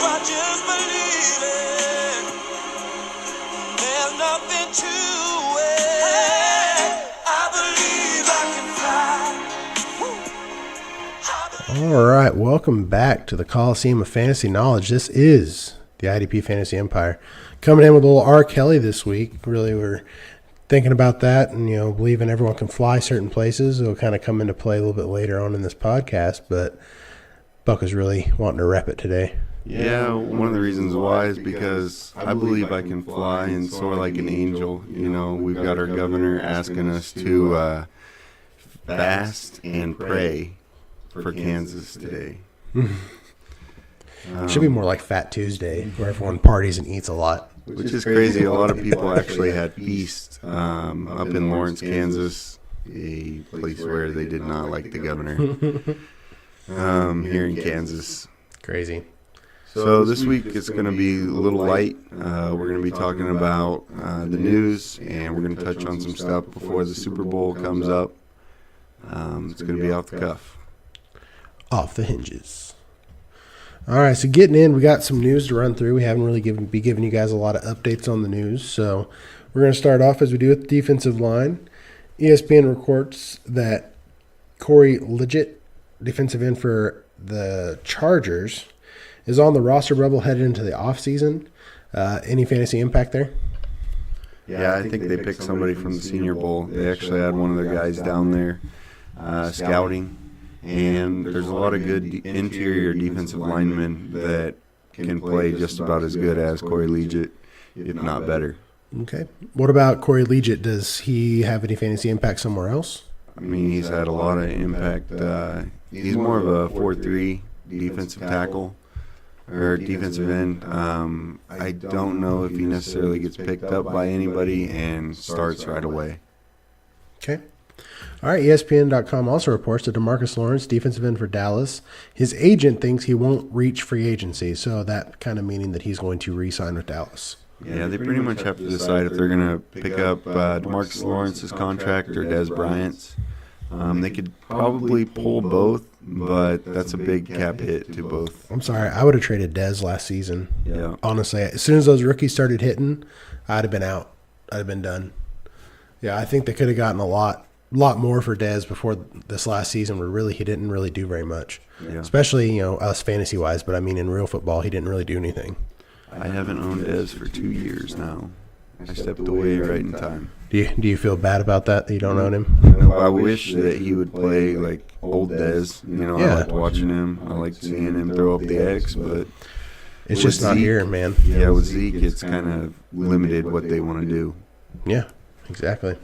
I just believe it. There's nothing to it. I believe I can fly. All right, welcome back to the Coliseum of Fantasy Knowledge. This is the IDP Fantasy Empire. Coming in with a little R. Kelly this week. Really, we're thinking about that and, believing everyone can fly certain places. It'll kind of come into play a little bit later on in this podcast, but Buck is really wanting to rep it today. Yeah, one of the reasons why is because I believe I can fly and soar like an angel. We've got our governor asking us to fast and pray for Kansas today. It should be more like Fat Tuesday, where everyone parties and eats a lot. Which is crazy. A lot of people actually had feasts up in Lawrence, Kansas, a place where they did not like the governor. Here in Kansas. Crazy. So this week it's going to be a little light. We're going to be talking about the news, and we're going to touch on some stuff before the Super Bowl comes up. It's going to be off the cuff. Off the hinges. All right, so getting in, we got some news to run through. We haven't really been giving you guys a lot of updates on the news, so we're going to start off as we do with the defensive line. ESPN reports that Corey Liggett, defensive end for the Chargers, is on the roster bubble headed into the offseason. Any fantasy impact there? Yeah, I think they picked somebody from the Senior Bowl. They actually had one of their guys down there scouting. And there's a lot of good interior defensive linemen that can play just about as good as Corey Liggett, if not better. Okay. What about Corey Liggett? Does he have any fantasy impact somewhere else? I mean, he's had a lot of impact. He's more of a 4-3 defensive tackle or defensive end. I don't know if he necessarily gets picked up by anybody and starts right away. Okay. All right, ESPN.com also reports that DeMarcus Lawrence, defensive end for Dallas, his agent thinks he won't reach free agency, so that kind of meaning that he's going to re-sign with Dallas. Yeah, they pretty much have to decide if they're going to pick up DeMarcus Lawrence's contract or Dez Bryant's. They could probably pull both, but that's a big cap hit to both. I'm sorry, I would have traded Dez last season. Yeah. Honestly, as soon as those rookies started hitting, I'd have been out. I'd have been done. Yeah, I think they could have gotten a lot more for Dez before this last season where really he didn't really do very much. Yeah. Especially, us fantasy-wise, but I mean in real football, he didn't really do anything. I haven't owned Dez for 2 years now. I stepped away right in time. Do you feel bad about that you don't own him? No, I wish that he would play like old Dez. I liked watching him. I liked seeing him throw up the X, but it's just not here, man. Yeah, with Zeke, it's kind of limited what they want to do. Yeah, exactly.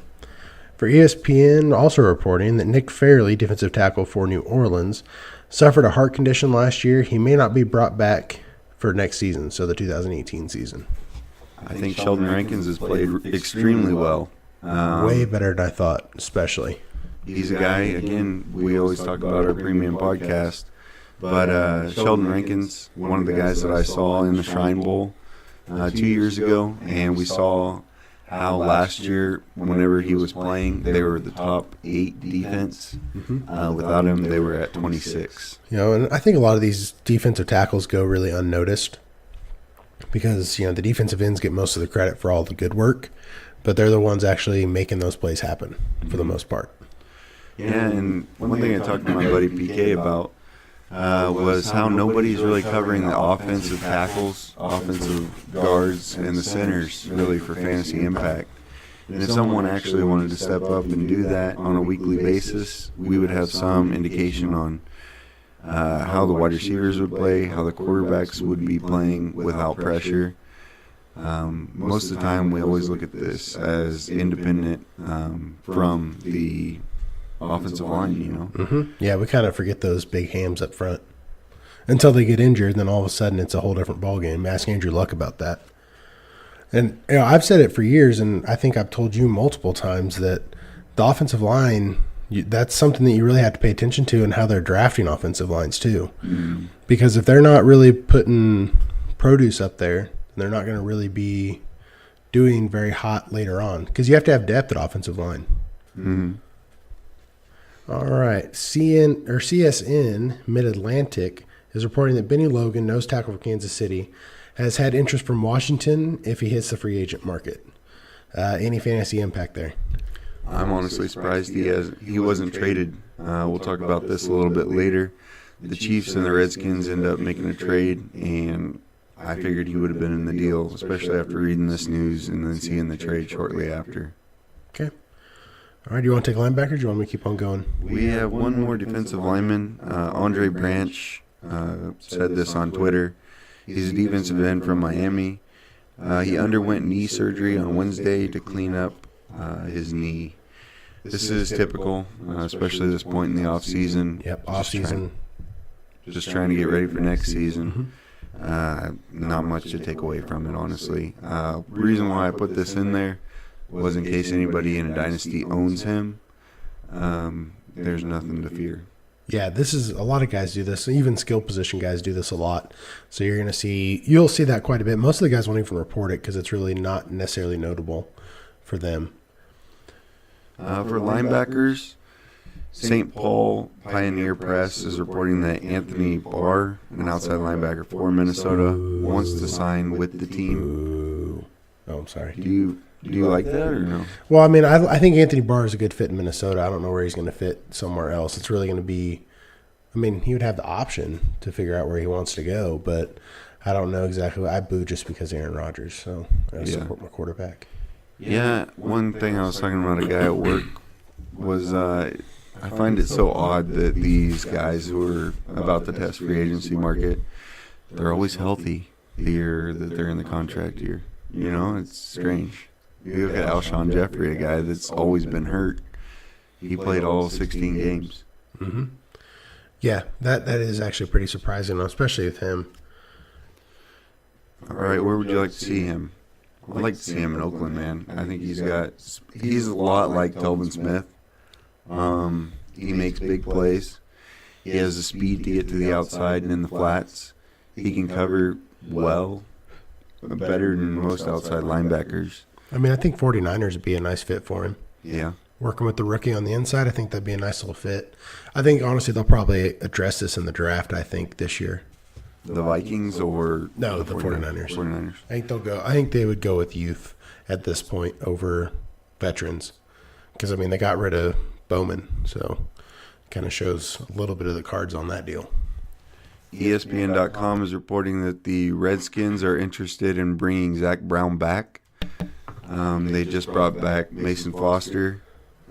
For ESPN, also reporting that Nick Fairley, defensive tackle for New Orleans, suffered a heart condition last year. He may not be brought back for next season, so the 2018 season. I think Sheldon Rankins has played extremely well. Way better than I thought, especially. He's a guy, again, we always talk about our premium podcast, but Sheldon Rankins, one of the guys that I saw in the Shrine Bowl 2 years ago, and we saw how last year, whenever he was playing, they were the top 8 defense. Without him, they were at 26. And I think a lot of these defensive tackles go really unnoticed because, the defensive ends get most of the credit for all the good work, but they're the ones actually making those plays happen for the most part. Yeah, and one thing I talked to my buddy PK about was how nobody's really covering the offensive tackles, offensive guards, and the centers really for fantasy impact. And if someone actually wanted to step up and do that on a weekly basis, we would have some indication on how the wide receivers would play, how the quarterbacks would be playing without pressure. Most of the time, we always look at this as independent from the offensive line, Yeah, we kind of forget those big hams up front until they get injured. Then all of a sudden, it's a whole different ballgame. Ask Andrew Luck about that. And I've said it for years, and I think I've told you multiple times that the offensive line, that's something that you really have to pay attention to, and how they're drafting offensive lines too. Because if they're not really putting produce up there, they're not going to really be doing very hot later on. Because you have to have depth at offensive line. All right, CSN Mid-Atlantic is reporting that Benny Logan, nose tackle for Kansas City, has had interest from Washington if he hits the free agent market. Any fantasy impact there? I'm honestly surprised he wasn't traded. We'll talk about this a little bit later. The Chiefs and the Redskins end up making a trade, and I figured he would have been in the deal, especially after reading this news and then seeing the trade shortly after. Okay. All right, do you want to take linebacker or do you want me to keep on going? We have one more defensive lineman. Andre Branch said this on Twitter. He's a defensive end from Miami. He underwent knee surgery on Wednesday to clean up his knee. This is typical, especially at this point in the offseason. Yep, offseason. Just trying to get ready for next season. Not much to take away from it, honestly. Reason why I put this in there was in case anybody in a dynasty owns him. There's nothing to fear. Yeah, this is a lot of guys do this. Even skill position guys do this a lot. So you'll see that quite a bit. Most of the guys won't even report it because it's really not necessarily notable for them. For linebackers, St. Paul Pioneer Press is reporting that Anthony Barr, an outside linebacker for Minnesota, wants to sign with the team. Oh, I'm sorry. Do you like that or no? Well, I mean, I think Anthony Barr is a good fit in Minnesota. I don't know where he's going to fit somewhere else. It's really going to be – I mean, he would have the option to figure out where he wants to go, but I don't know exactly. I boo just because Aaron Rodgers, so I support my quarterback. Yeah, one thing I was talking about a guy at work was I find it so odd that these guys who are about to test free agency market, they're always healthy the year that they're in the contract year. You know, it's strange. You look at Alshon Jeffrey, a guy that's always been hurt. He played all 16 games. Mm-hmm. Yeah, that is actually pretty surprising, especially with him. All right, where would you like to see him? I'd like to see him in Oakland, man. I think he's a lot like Telvin Smith. He makes big plays. He has the speed to get to the outside and in the flats. He can cover well, better than most outside linebackers. I mean, I think 49ers would be a nice fit for him. Yeah. Working with the rookie on the inside, I think that'd be a nice little fit. I think, honestly, they'll probably address this in the draft, I think, this year. The Vikings or no, the 49ers. 49ers. I think they would go with youth at this point over veterans. Because, I mean, they got rid of Bowman, so it kind of shows a little bit of the cards on that deal. ESPN.com is reporting that the Redskins are interested in bringing Zach Brown back. They just brought back Mason Foster.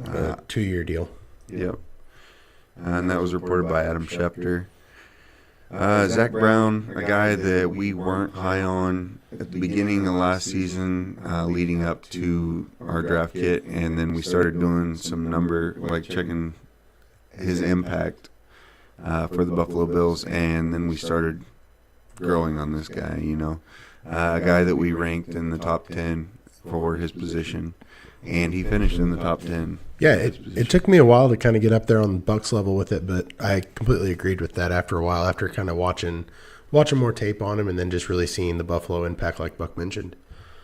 2-year deal. Yep. And that was reported by Adam Schefter. Zach Brown, a guy that we weren't high on at the beginning of last season, leading up to our draft kit, and then we started doing some checking his impact for the Buffalo Bills, and then we started growing on this guy, a guy that we ranked in the top 10 for his position, and he finished in the top 10. Yeah, it took me a while to kind of get up there on the Bucs level with it, but I completely agreed with that after a while, after kind of watching more tape on him and then just really seeing the Buffalo impact like Buck mentioned.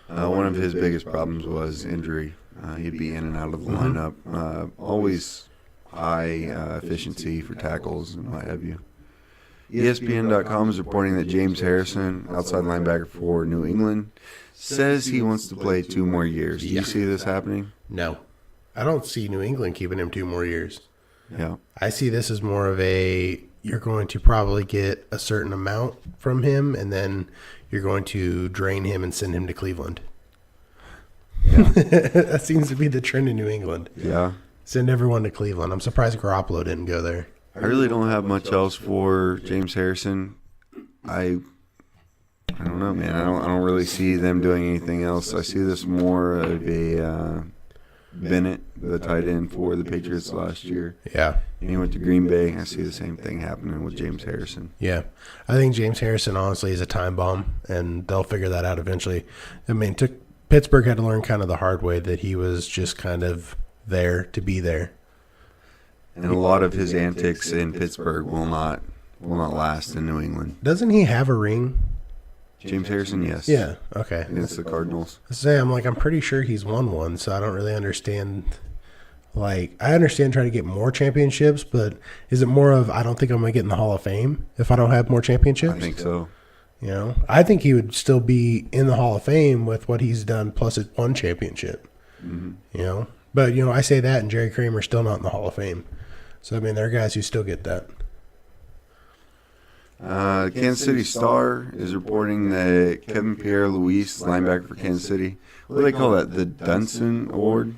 One of his biggest problems was injury. He'd be in and out of the lineup. Always high efficiency for tackles and what have you. ESPN.com is reporting that James Harrison, outside linebacker for New England, says he wants to play 2 more years. Do you see this happening? No. I don't see New England keeping him 2 more years. Yeah. I see this as more of you're going to probably get a certain amount from him, and then you're going to drain him and send him to Cleveland. Yeah. That seems to be the trend in New England. Yeah. Send everyone to Cleveland. I'm surprised Garoppolo didn't go there. I really don't have much else for James Harrison. I don't know, man. I don't really see them doing anything else. I see this more of a Bennett, the tight end for the Patriots last year. Yeah. And he went to Green Bay. I see the same thing happening with James Harrison. Yeah. I think James Harrison, honestly, is a time bomb, and they'll figure that out eventually. I mean, Pittsburgh had to learn kind of the hard way that he was just kind of there to be there. And a lot of his antics in Pittsburgh will not last in New England. Doesn't he have a ring? James Harrison, yes. Yeah, okay. Against the Cardinals. I'm pretty sure he's won one, so I don't really understand Like, I understand trying to get more championships, but is it more of I don't think I'm going to get in the Hall of Fame if I don't have more championships? I think so. You know, I think he would still be in the Hall of Fame with what he's done plus his one championship. Mm-hmm. You know, but I say that, and Jerry Kramer's still not in the Hall of Fame. So I mean, there are guys who still get that. Kansas City Star is reporting that Kevin Pierre-Louis, linebacker for Kansas City, what do they call that? The Dunson Award?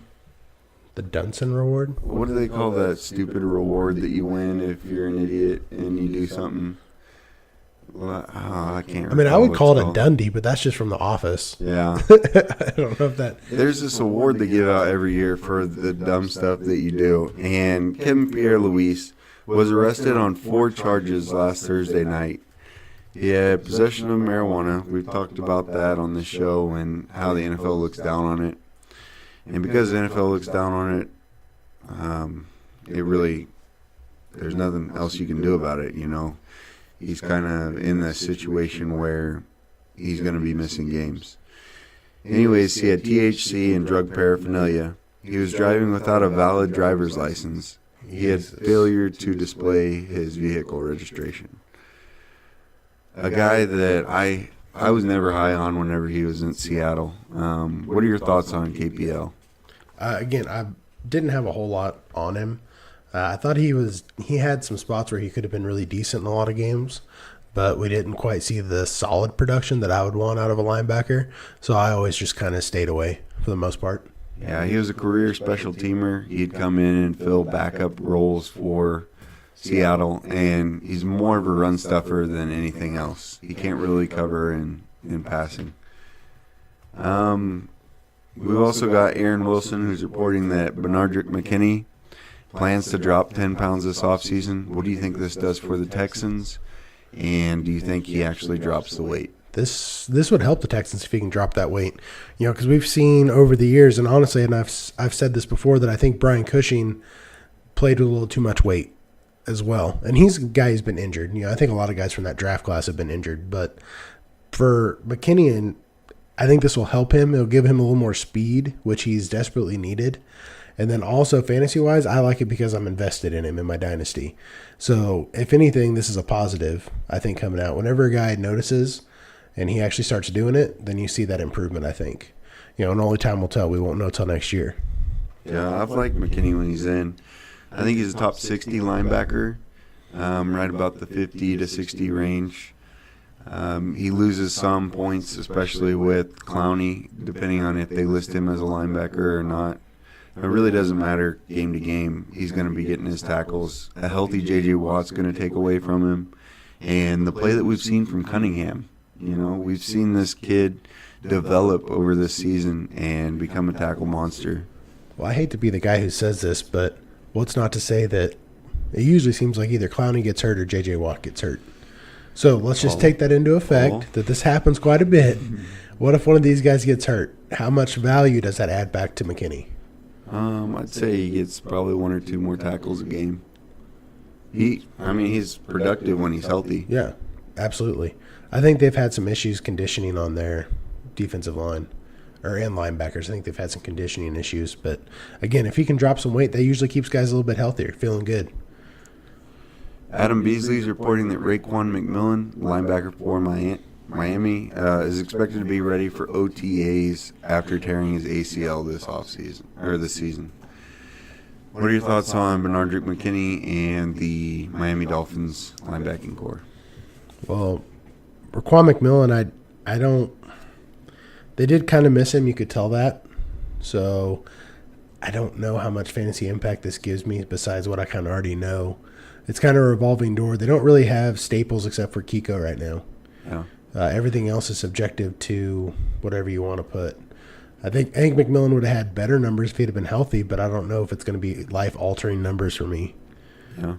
The Dunson Reward? What do they call that stupid reward that you win if you're an idiot and you do something? Well, I can't. I mean, I would call it a Dundee, but that's just from The Office. Yeah. I don't know if that. There's this award they give out every year for the dumb stuff that you do, and Kevin Pierre-Louis was arrested on 4 charges last Thursday night. He had possession of marijuana. We've talked about that on the show and how the NFL looks down on it. And because the NFL looks down on it, there's nothing else you can do about it, He's kind of in a situation where he's going to be missing games. Anyways, he had THC and drug paraphernalia. He was driving without a valid driver's license. He had failure to display his vehicle registration. A guy that I was never high on whenever he was in Seattle. What are your thoughts on KPL? Again, I didn't have a whole lot on him. I thought he had some spots where he could have been really decent in a lot of games, but we didn't quite see the solid production that I would want out of a linebacker. So I always just kind of stayed away for the most part. Yeah, he was a career special teamer. He'd come in and fill backup roles for Seattle, and he's more of a run stuffer than anything else. He can't really cover in passing. We've also got Aaron Wilson, who's reporting that Benardrick McKinney plans to drop 10 pounds this offseason. What do you think this does for the Texans? And do you think he actually drops the weight? This would help the Texans if he can drop that weight. Because we've seen over the years, and honestly, and I've said this before, that I think Brian Cushing played with a little too much weight as well. And he's a guy who's been injured. I think a lot of guys from that draft class have been injured. But for McKinney, I think this will help him. It'll give him a little more speed, which he's desperately needed. And then also fantasy-wise, I like it because I'm invested in him in my dynasty. So if anything, this is a positive, I think, coming out. Whenever a guy notices and he actually starts doing it, then you see that improvement, I think. And only time will tell. We won't know till next year. Yeah, I've liked McKinney when he's in. I think he's a top 60 linebacker, right about the 50 to 60 range. He loses some points, especially with Clowney, depending on if they list him as a linebacker or not. It really doesn't matter game to game. He's going to be getting his tackles. A healthy J.J. Watt's going to take away from him. And the play that we've seen from Cunningham, we've seen this kid develop over this season and become a tackle monster. Well, I hate to be the guy who says this, but what's not to say that it usually seems like either Clowney gets hurt or J.J. Watt gets hurt. So let's just take that into effect, that this happens quite a bit. What if one of these guys gets hurt? How much value does that add back to McKinney? I'd say he gets probably 1 or 2 more tackles a game. He's productive when he's healthy. Yeah, absolutely. I think they've had some issues conditioning on their defensive line and linebackers. I think they've had some conditioning issues. But, again, if he can drop some weight, that usually keeps guys a little bit healthier, feeling good. Adam Beasley's reporting that Raekwon McMillan, linebacker for Miami, is expected to be ready for OTAs after tearing his ACL this season. What are your thoughts on Benardrick McKinney and the Miami Dolphins linebacking core? Well, Raekwon McMillan, I don't. They did kind of miss him. You could tell that. So I don't know how much fantasy impact this gives me besides what I kind of already know. It's kind of a revolving door. They don't really have staples except for Kiko right now. Yeah. Everything else is subjective to whatever you want to put. I think McMillan would have had better numbers if he'd have been healthy, but I don't know if it's going to be life-altering numbers for me. Yeah.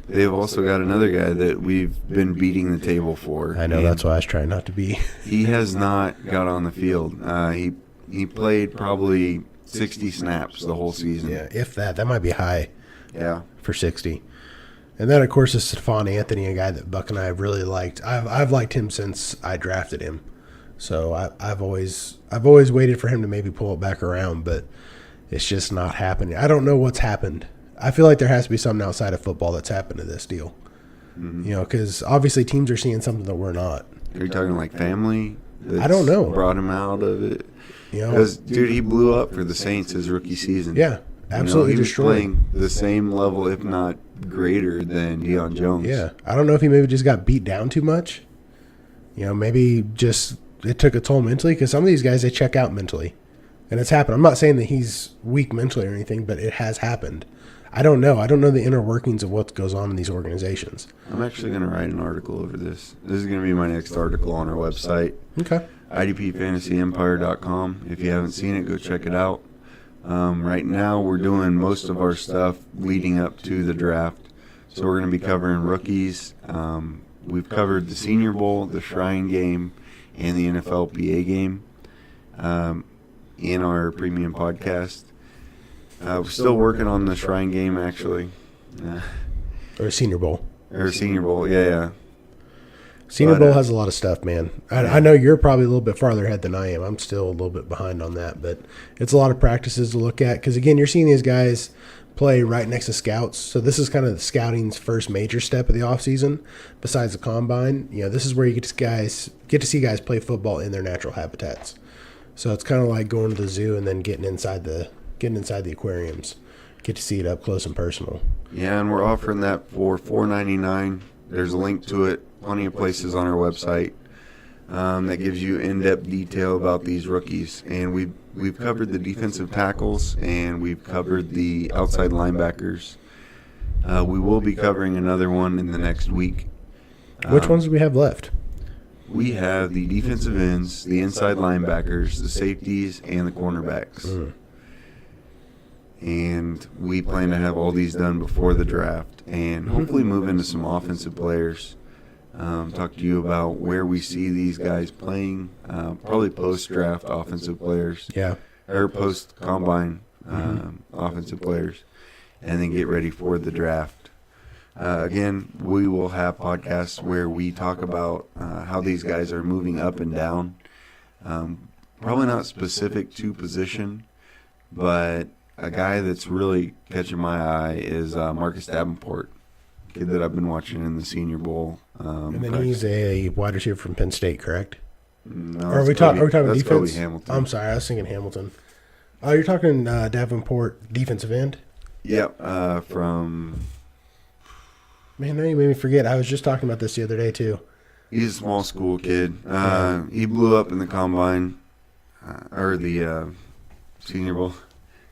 They've also got another guy that we've been beating the table for. I know, that's why I was trying not to be. He has not got on the field. He played probably 60 snaps the whole season. Yeah, if that. That might be high. Yeah. For 60. And then, of course, is Stephon Anthony, a guy that Buck and I have really liked. I've liked him since I drafted him. So I've always waited for him to maybe pull it back around, but It's just not happening. I don't know what's happened. I feel like there has to be something outside of football that's happened to this deal. You know, because obviously teams are seeing something that we're not. Are you talking like family? I don't know. Brought him out of it. You know, Because, dude, he blew up for the Saints his rookie season. yeah, absolutely he was destroyed. playing the same level, if not greater, than Deion Jones. Yeah, I don't know if he maybe just got beat down too much. You know, maybe just it took a toll mentally, because some of these guys, they check out mentally. And it's happened. I'm not saying that he's weak mentally or anything, but it has happened. I don't know. I don't know the inner workings of what goes on in these organizations. I'm actually going to write an article over this. This is going to be my next article on our website. Okay. IDPFantasyEmpire.com. If you haven't seen it, go check it out. Right now, we're doing most of our stuff leading up to the draft. So we're going to be covering rookies. We've covered the Senior Bowl, the Shrine Game, and the NFLPA game in our premium podcast. We're still working on the Shrine Game, actually. Or Senior Bowl. Or Senior Bowl, yeah. Senior Bowl has a lot of stuff, man. I know you're probably a little bit farther ahead than I am. I'm still a little bit behind on that, but it's a lot of practices to look at, because, again, you're seeing these guys play right next to scouts. So this is kind of the scouting's first major step of the offseason besides the combine. You know, this is where you get to see guys play football in their natural habitats. So it's kind of like going to the zoo and then getting inside the aquariums. Get to see it up close and personal. Yeah, and we're offering that for $4.99. There's a link to it. Plenty of places on our website that gives you in-depth detail about these rookies. And we've covered the defensive tackles, and we've covered the outside linebackers. We will be covering another one in the next week. Which ones do we have left? We have the defensive ends, the inside linebackers, the safeties, and the cornerbacks. And we plan to have all these done before the draft and hopefully move into some offensive players. Talk to you about where we see these guys playing, probably post-draft offensive players. Yeah. Or post-combine offensive players, and then get ready for the draft. Again, we will have podcasts where we talk about how these guys are moving up and down. Probably not specific to position, but a guy that's really catching my eye is Marcus Davenport, kid that I've been watching in the Senior Bowl. And then he's a wide receiver from Penn State, correct? No, Or are we talking defense? Kobe Hamilton. I'm sorry, I was thinking Hamilton. Oh, you're talking Davenport defensive end? Yep, from... Man, now you made me forget. I was just talking about this the other day, too. He's a small school kid. He blew up in the combine, or the Senior Bowl.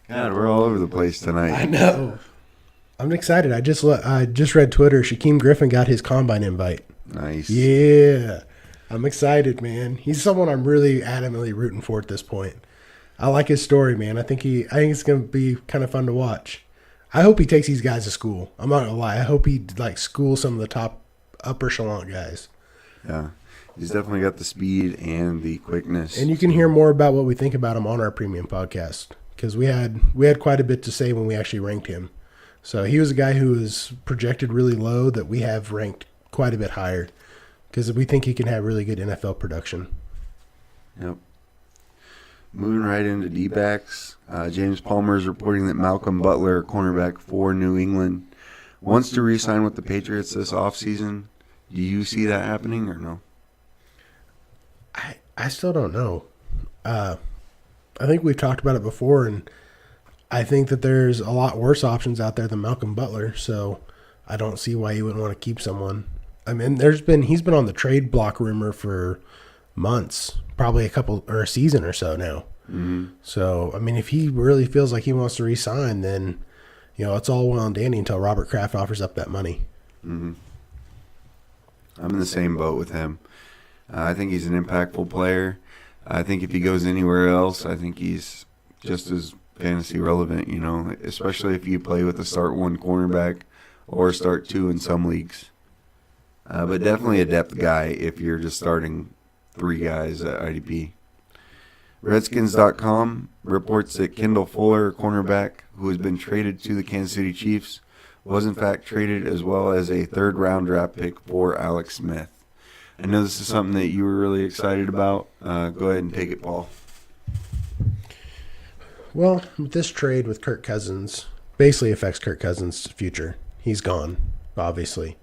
God, we're all over the place tonight. I know. I'm excited. I just read Twitter. Shaquem Griffin got his combine invite. Nice. Yeah. I'm excited, man. He's someone I'm really adamantly rooting for at this point. I like his story, man. I think it's going to be kind of fun to watch. I hope he takes these guys to school. I'm not going to lie. I hope he schools some of the top upper echelon guys. Yeah. He's definitely got the speed and the quickness. And you can hear more about what we think about him on our premium podcast, because we had quite a bit to say when we actually ranked him. So he was a guy who was projected really low that we have ranked quite a bit higher, because we think he can have really good NFL production. Yep. Moving right into D-backs, James Palmer is reporting that Malcolm Butler, cornerback for New England, wants to re-sign with the Patriots this offseason. Do you see that happening or no? I still don't know. I think we've talked about it before, and I think that there's a lot worse options out there than Malcolm Butler, so I don't see why you wouldn't want to keep someone. I mean, he's been on the trade block rumor for months, probably a season or so now. Mm-hmm. So, I mean, if he really feels like he wants to re-sign, then, it's all well and dandy until Robert Kraft offers up that money. Mm-hmm. I'm in the same boat with him. I think he's an impactful player. I think if he goes anywhere else, I think he's just as fantasy relevant, especially if you play with a start one cornerback or start two in some leagues. But definitely a depth guy if you're just starting three guys at IDP. Redskins.com reports that Kendall Fuller, cornerback, who has been traded to the Kansas City Chiefs, was in fact traded as well as a third-round draft pick for Alex Smith. I know this is something that you were really excited about. Go ahead and take it, Paul. Well, this trade with Kirk Cousins basically affects Kirk Cousins' future. He's gone, obviously.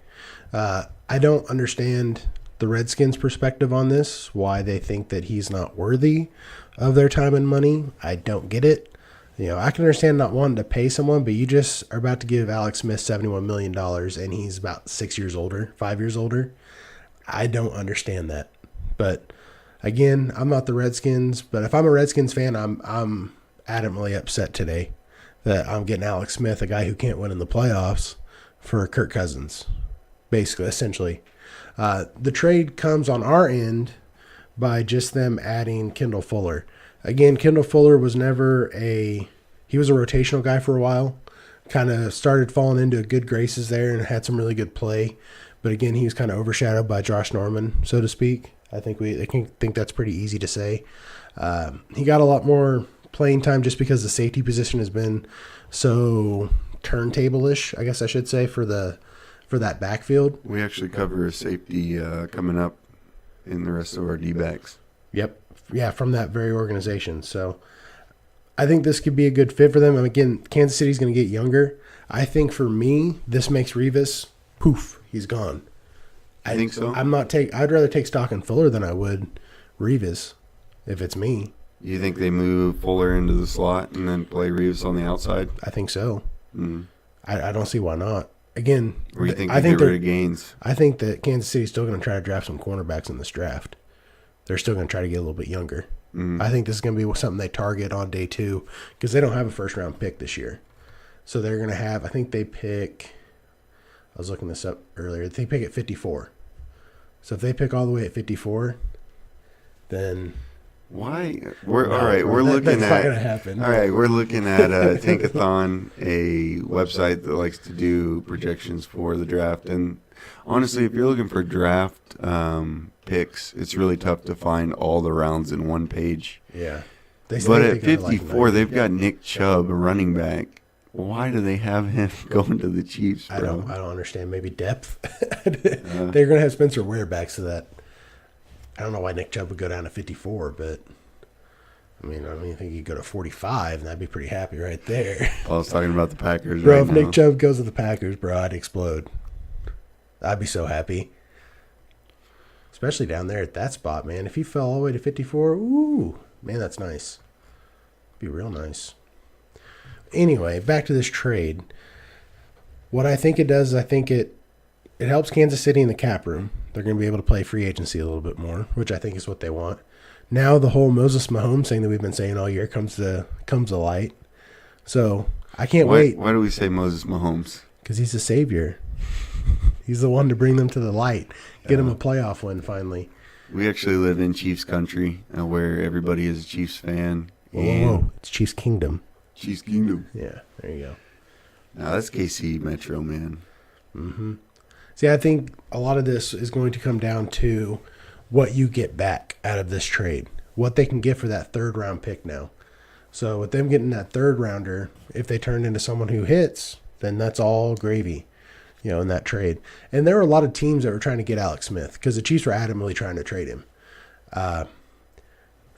I don't understand the Redskins' perspective on this, why they think that he's not worthy of their time and money. I don't get it. I can understand not wanting to pay someone, but you just are about to give Alex Smith $71 million, and he's about 6 years older, 5 years older. I don't understand that. But, again, I'm not the Redskins, but if I'm a Redskins fan, I'm adamantly upset today that I'm getting Alex Smith, a guy who can't win in the playoffs, for Kirk Cousins, basically, essentially. The trade comes on our end by just them adding Kendall Fuller. Again, Kendall Fuller was he was a rotational guy for a while, kind of started falling into good graces there and had some really good play. But again, he was kind of overshadowed by Josh Norman, so to speak. I think that's pretty easy to say. He got a lot more playing time just because the safety position has been so turntable-ish, I guess I should say, for that backfield. We actually cover a safety coming up in the rest of our D-backs. Yep. Yeah, from that very organization. So I think this could be a good fit for them. And again, Kansas City's going to get younger. I think for me, this makes Revis, poof, he's gone. I think so. I'd rather take Stockton Fuller than I would Revis if it's me. You think they move Fuller into the slot and then play Revis on the outside? I think so. Mm. I don't see why not. Again, or you think they get rid of Gaines? I think that Kansas City's still going to try to draft some cornerbacks in this draft. They're still going to try to get a little bit younger. I think this is going to be something they target on day 2 because they don't have a first-round pick this year. So they're going to have, I think they pick, I was looking this up earlier, they pick at 54. So if they pick all the way at 54, then... Why? We're looking at... That's not going to happen. All right, we're looking at Tankathon, a website that likes to do projections for the draft. And honestly, if you're looking for draft picks, it's really tough to find all the rounds in one page. Yeah. But at 54, they've got Nick Chubb, a running back. Why do they have him going to the Chiefs, bro? I don't understand. Maybe depth. They're going to have Spencer Ware back so that I don't know why Nick Chubb would go down to 54, but I think he'd go to 45, and I'd be pretty happy right there. I was talking about the Packers bro, right if now. Nick Chubb goes to the Packers, bro, I'd explode. I'd be so happy. Especially down there at that spot, man. If he fell all the way to 54, ooh, man, that's nice. Be real nice. Anyway, back to this trade. What I think it does is I think it helps Kansas City in the cap room. They're going to be able to play free agency a little bit more, which I think is what they want. Now the whole Moses Mahomes thing that we've been saying all year comes to light. So I can't wait. Why do we say Moses Mahomes? Because he's the savior. He's the one to bring them to the light. Get them a playoff win finally. We actually live in Chiefs country where everybody is a Chiefs fan. Whoa. It's Chiefs Kingdom. Chiefs Kingdom. Yeah, there you go. No, that's KC Metro, man. Mm-hmm. See, I think a lot of this is going to come down to what you get back out of this trade, what they can get for that third-round pick now. So with them getting that third-rounder, if they turn into someone who hits, then that's all gravy, in that trade. And there were a lot of teams that were trying to get Alex Smith because the Chiefs were adamantly trying to trade him.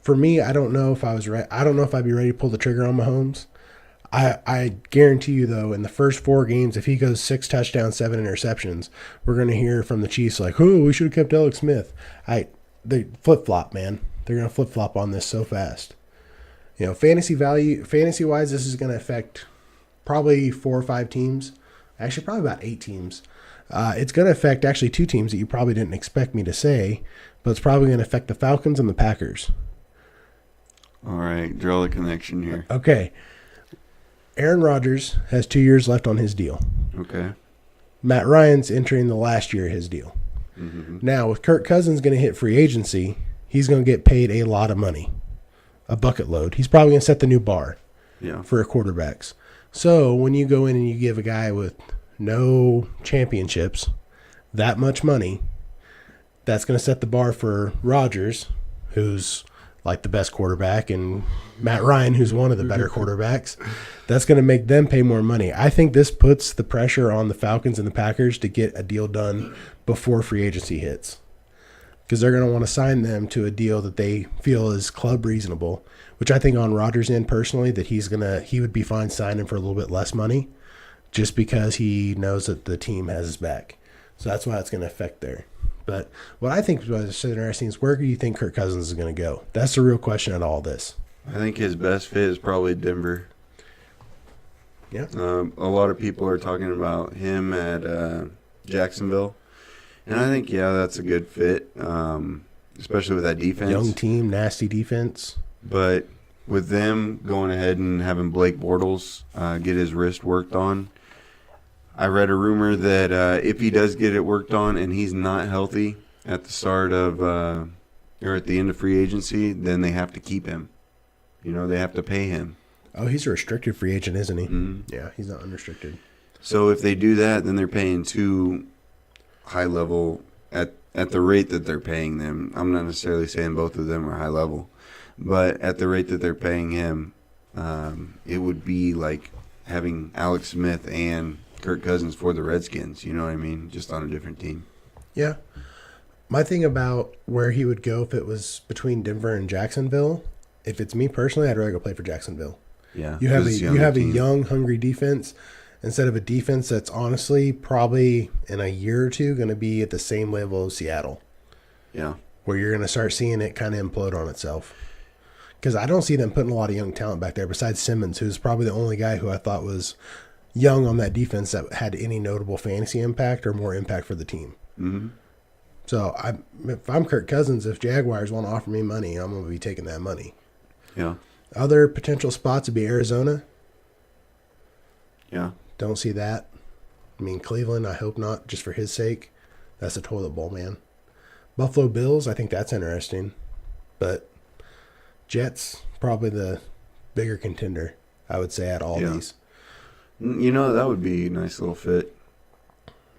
For me, I don't know if I was ready. I don't know if I'd be ready to pull the trigger on Mahomes. I guarantee you, though, in the first 4 games, if he goes 6 touchdowns, 7 interceptions, we're going to hear from the Chiefs like, "Oh, we should have kept Alex Smith." They flip-flop, man. They're going to flip-flop on this so fast. Fantasy-wise, this is going to affect probably 4 or 5 teams. Actually, probably about 8 teams. It's going to affect actually 2 teams that you probably didn't expect me to say, but it's probably going to affect the Falcons and the Packers. All right, draw the connection here. Okay. Aaron Rodgers has 2 years left on his deal. Okay. Matt Ryan's entering the last year of his deal. Mm-hmm. Now, with Kirk Cousins going to hit free agency, he's going to get paid a lot of money, a bucket load. He's probably going to set the new bar for quarterbacks. So when you go in and you give a guy with no championships that much money, that's going to set the bar for Rodgers, who's like the best quarterback, and Matt Ryan, who's one of the better quarterbacks. That's going to make them pay more money. I think this puts the pressure on the Falcons and the Packers to get a deal done before free agency hits. because they're going to want to sign them to a deal that they feel is club reasonable, which I think on Rodgers' end personally that he would be fine signing for a little bit less money just because he knows that the team has his back. So that's why it's going to affect there. But what I think is interesting is where do you think Kirk Cousins is going to go? That's the real question in all this. I think his best fit is probably Denver. Yeah. A lot of people are talking about him at Jacksonville. And I think, yeah, that's a good fit, especially with that defense. Young team, nasty defense. But with them going ahead and having Blake Bortles get his wrist worked on, I read a rumor that if he does get it worked on and he's not healthy at the start of or at the end of free agency, then they have to keep him. They have to pay him. Oh, he's a restricted free agent, isn't he? Mm-hmm. Yeah, he's not unrestricted. So if they do that, then they're paying too high level at the rate that they're paying them. I'm not necessarily saying both of them are high level, but at the rate that they're paying him, it would be like having Alex Smith and Kirk Cousins for the Redskins. You know what I mean? Just on a different team. Yeah. My thing about where he would go if it was between Denver and Jacksonville, if it's me personally, I'd rather go play for Jacksonville. Yeah. You have a young, hungry defense instead of a defense that's honestly probably in a year or two going to be at the same level as Seattle. Yeah. Where you're going to start seeing it kind of implode on itself. Because I don't see them putting a lot of young talent back there besides Simmons, who's probably the only guy who I thought was young on that defense that had any notable fantasy impact or more impact for the team. Mm-hmm. So if I'm Kirk Cousins, if Jaguars want to offer me money, I'm going to be taking that money. Yeah. Other potential spots would be Arizona. Yeah. Don't see that. I mean, Cleveland, I hope not, just for his sake. That's a toilet bowl, man. Buffalo Bills, I think that's interesting. But Jets, probably the bigger contender, I would say, at all these. That would be a nice little fit.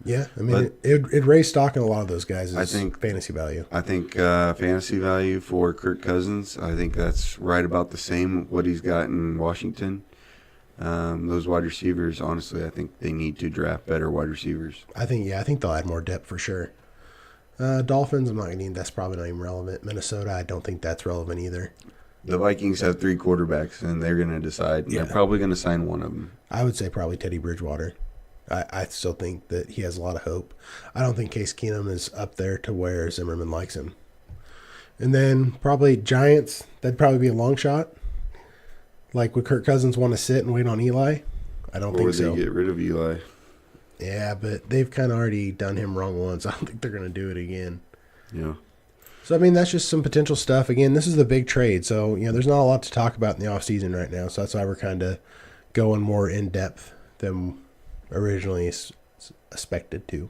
Yeah, I mean, it'd raise stock in a lot of those guys' fantasy value. I think fantasy value for Kirk Cousins, I think that's right about the same what he's got in Washington. Those wide receivers, honestly, I think they need to draft better wide receivers. I think they'll add more depth for sure. Dolphins, I'm not going to need. That's probably not even relevant. Minnesota, I don't think that's relevant either. The Vikings have 3 quarterbacks, and they're going to decide. Yeah. They're probably going to sign one of them. I would say probably Teddy Bridgewater. I still think that he has a lot of hope. I don't think Case Keenum is up there to where Zimmerman likes him. And then probably Giants, that'd probably be a long shot. Like, would Kirk Cousins want to sit and wait on Eli? I don't think so. Or would they get rid of Eli? Yeah, but they've kind of already done him wrong once. I don't think they're going to do it again. Yeah. So, I mean, that's just some potential stuff. Again, this is the big trade. So, there's not a lot to talk about in the offseason right now. So that's why we're kind of going more in-depth than originally expected to.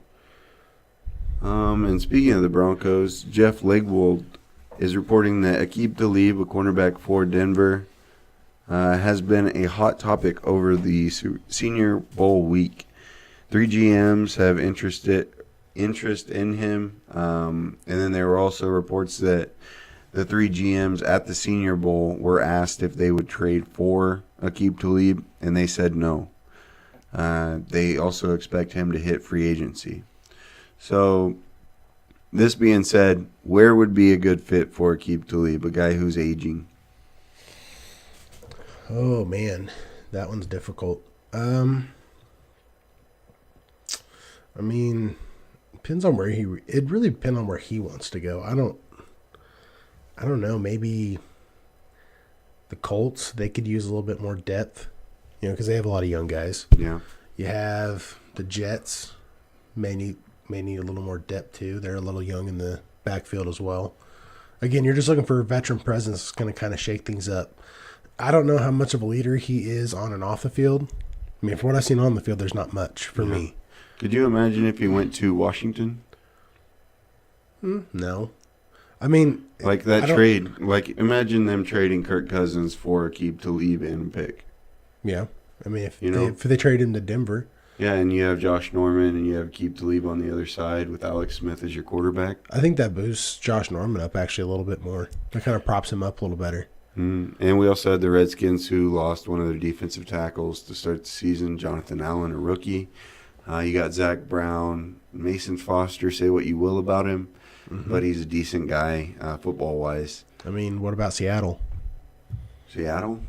And speaking of the Broncos, Jeff Legwold is reporting that Aqib Talib, a cornerback for Denver, has been a hot topic over the Senior Bowl week. 3 GMs have interest in him, and then there were also reports that the 3 GMs at the Senior Bowl were asked if they would trade for Aqib Talib, and they said no. They also expect him to hit free agency. So, this being said, where would be a good fit for Aqib Talib, a guy who's aging? Oh, man. That one's difficult. I mean, depends on where it really depends on where he wants to go. I don't know. Maybe the Colts, they could use a little bit more depth, because they have a lot of young guys. Yeah. You have the Jets, may need a little more depth too. They're a little young in the backfield as well. Again, you're just looking for a veteran presence that's going to kind of shake things up. I don't know how much of a leader he is on and off the field. I mean, from what I've seen on the field, there's not much for me. Could you imagine if he went to Washington? No. I mean, like that trade. Like, imagine them trading Kirk Cousins for Aqib Talib and a pick. Yeah. I mean, if they trade him to Denver. Yeah, and you have Josh Norman and you have Aqib Talib on the other side with Alex Smith as your quarterback. I think that boosts Josh Norman up actually a little bit more. That kind of props him up a little better. And we also had the Redskins who lost one of their defensive tackles to start the season, Jonathan Allen, a rookie. You got Zach Brown, Mason Foster, say what you will about him. but he's a decent guy football-wise. I mean, what about Seattle? Seattle?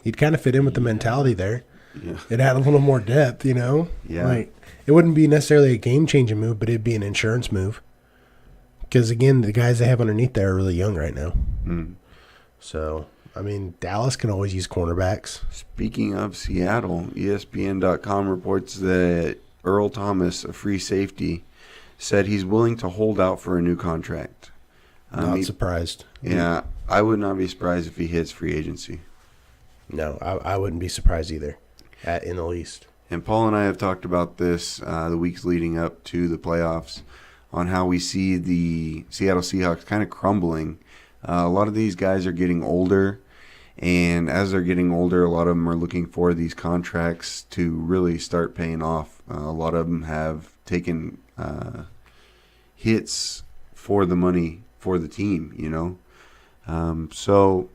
He'd kind of fit in with the mentality there. Yeah. It had a little more depth, you know? Yeah. Like, it wouldn't be necessarily a game-changing move, but it'd be an insurance move. Because, again, the guys they have underneath there are really young right now. So, I mean, Dallas can always use cornerbacks. Speaking of Seattle, ESPN.com reports that Earl Thomas, a free safety, said he's willing to hold out for a new contract. Not surprised. Yeah, I would not be surprised if he hits free agency. No, I wouldn't be surprised either, in the least. And Paul and I have talked about this the weeks leading up to the playoffs on how we see the Seattle Seahawks kind of crumbling. A lot of these guys are getting older, and as they're getting older, a lot of them are looking for these contracts to really start paying off. A lot of them have taken hits for the money for the team, you know. So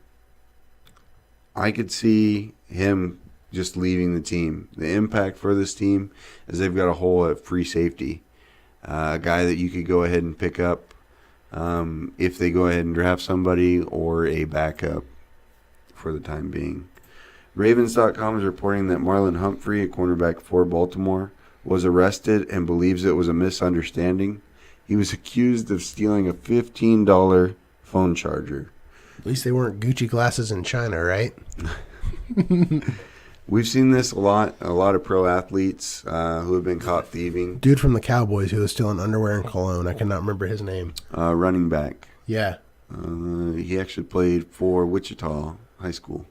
I could see him just leaving the team. The impact for this team is they've got a hole at free safety, a guy that you could go ahead and pick up if they go ahead and draft somebody, or a backup for the time being. Ravens.com is reporting that Marlon Humphrey, a cornerback for Baltimore, was arrested and believes it was a misunderstanding. He was accused of stealing a $15 phone charger. At least they weren't Gucci glasses in China, right? We've seen this a lot of pro athletes who have been caught thieving. Dude from the Cowboys who was stealing underwear and cologne. I cannot remember his name. Running back. Yeah. He actually played for Wichita High School.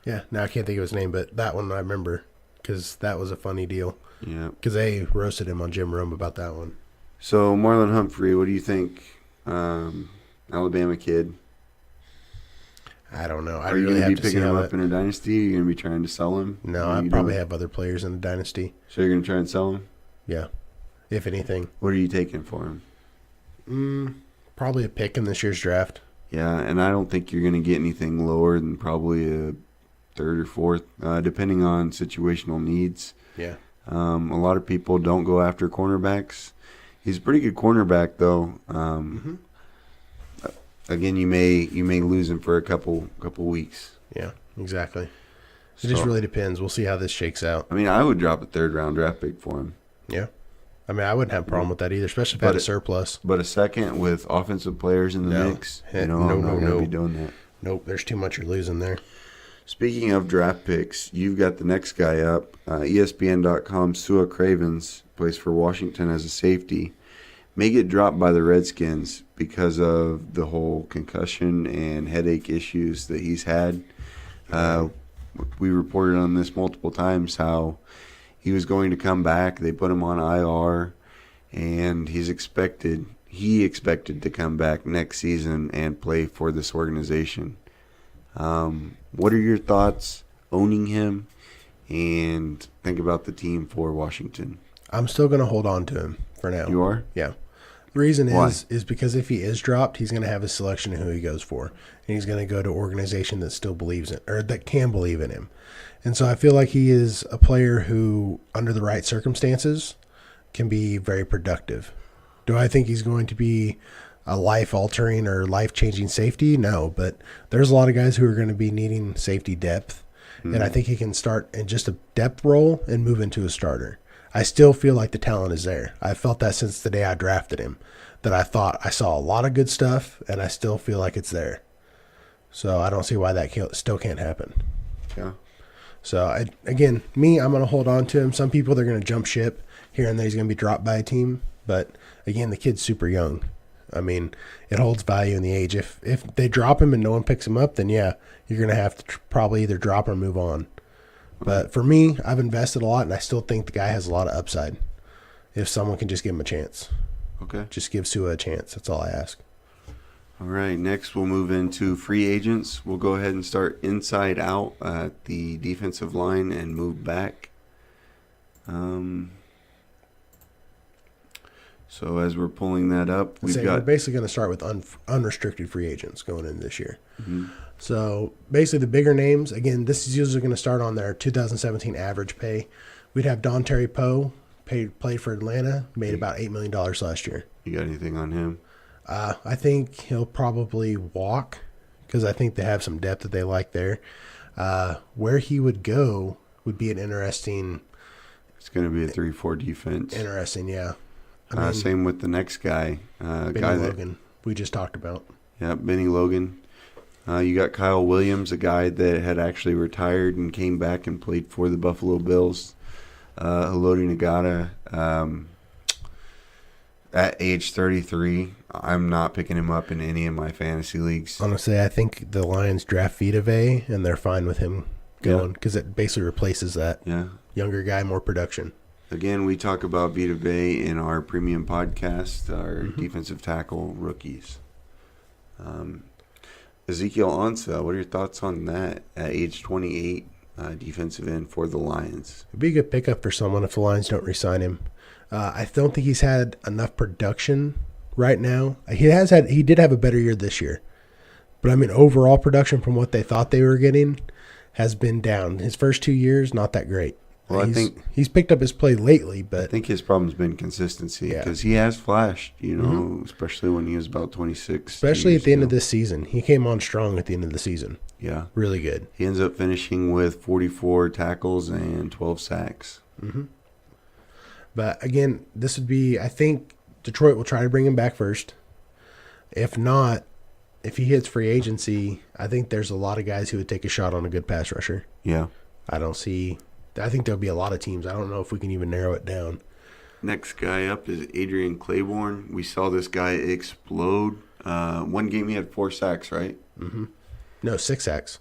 Yeah, now I can't think of his name, but that one I remember because that was a funny deal. Yeah. Because they roasted him on Jim Rome about that one. So, Marlon Humphrey, what do you think? Alabama kid. I don't know. Are you going to be picking him up in a dynasty? Are you going to be trying to sell him? No, I probably have other players in the dynasty. So you're going to try and sell him? Yeah, if anything. What are you taking for him? Probably a pick in this year's draft. Yeah, and I don't think you're going to get anything lower than probably a third or fourth, depending on situational needs. Yeah. A lot of people don't go after cornerbacks. He's a pretty good cornerback, though. Again, you may lose him for a couple weeks. Yeah, exactly. It just really depends. We'll see how this shakes out. I mean, I would drop a third-round draft pick for him. Yeah. I mean, I wouldn't have a problem with that either, especially if I had a surplus. But a second with offensive players in the mix, I'm not going to be doing that. Nope, there's too much you're losing there. Speaking of draft picks, you've got the next guy up. ESPN.com, Sua Cravens, plays for Washington as a safety. May get dropped by the Redskins because of the whole concussion and headache issues that he's had. We reported on this multiple times how he was going to come back. They put him on IR, and he expected to come back next season and play for this organization. What are your thoughts owning him, and think about the team for Washington? I'm still going to hold on to him for now. You are? Yeah. The reason Why? is because if he is dropped, he's going to have a selection of who he goes for. And he's going to go to an organization that still believes in, or that can believe in him. And so I feel like he is a player who, under the right circumstances, can be very productive. Do I think he's going to be a life-altering or life-changing safety? No, but there's a lot of guys who are going to be needing safety depth. Mm-hmm. And I think he can start in just a depth role and move into a starter. I still feel like the talent is there. I felt that since the day I drafted him, that I thought I saw a lot of good stuff, and I still feel like it's there. So I don't see why that still can't happen. Yeah. So, I'm going to hold on to him. Some people, they're going to jump ship here and there. He's going to be dropped by a team. But, again, the kid's super young. I mean, it holds value in the age. If they drop him and no one picks him up, then, yeah, you're going to have to probably either drop or move on. But for me, I've invested a lot, and I still think the guy has a lot of upside. If someone can just give him a chance. Okay. Just give Sua a chance. That's all I ask. All right, next we'll move into free agents. We'll go ahead and start inside out at the defensive line and move back. So as we're pulling that up, we're basically going to start with unrestricted free agents going into this year. Mm-hmm. So basically the bigger names, again, this is usually going to start on their 2017 average pay. We'd have Dontari Poe, played for Atlanta, made about $8 million last year. You got anything on him? I think he'll probably walk because I think they have some depth that they like there. Where he would go would be an interesting. It's going to be a 3-4 defense. Interesting, yeah. I mean, same with the next guy. Benny Logan, we just talked about. Yeah, Benny Logan. You got Kyle Williams, a guy that had actually retired and came back and played for the Buffalo Bills. Haloti Ngata, at age 33, I'm not picking him up in any of my fantasy leagues. Honestly, I think the Lions draft Vita Vea, and they're fine with him going because it basically replaces that younger guy, more production. Again, we talk about Vita Vea in our premium podcast, our defensive tackle rookies. Ezekiel Ansah, what are your thoughts on that at age 28, defensive end for the Lions? It'd be a good pickup for someone if the Lions don't re-sign him. I don't think he's had enough production right now. He did have a better year this year. But I mean, overall production from what they thought they were getting has been down. His first 2 years, not that great. Well, I think he's picked up his play lately, but I think his problem's been consistency because he has flashed, especially when he was about 26. Especially at the end of this season. He came on strong at the end of the season. Yeah. Really good. He ends up finishing with 44 tackles and 12 sacks. Mm-hmm. But again, this would be, I think Detroit will try to bring him back first. If not, if he hits free agency, I think there's a lot of guys who would take a shot on a good pass rusher. Yeah. I think there'll be a lot of teams. I don't know if we can even narrow it down. Next guy up is Adrian Claiborne. We saw this guy explode. One game he had 4 sacks, right? Mm-hmm. No, 6 sacks.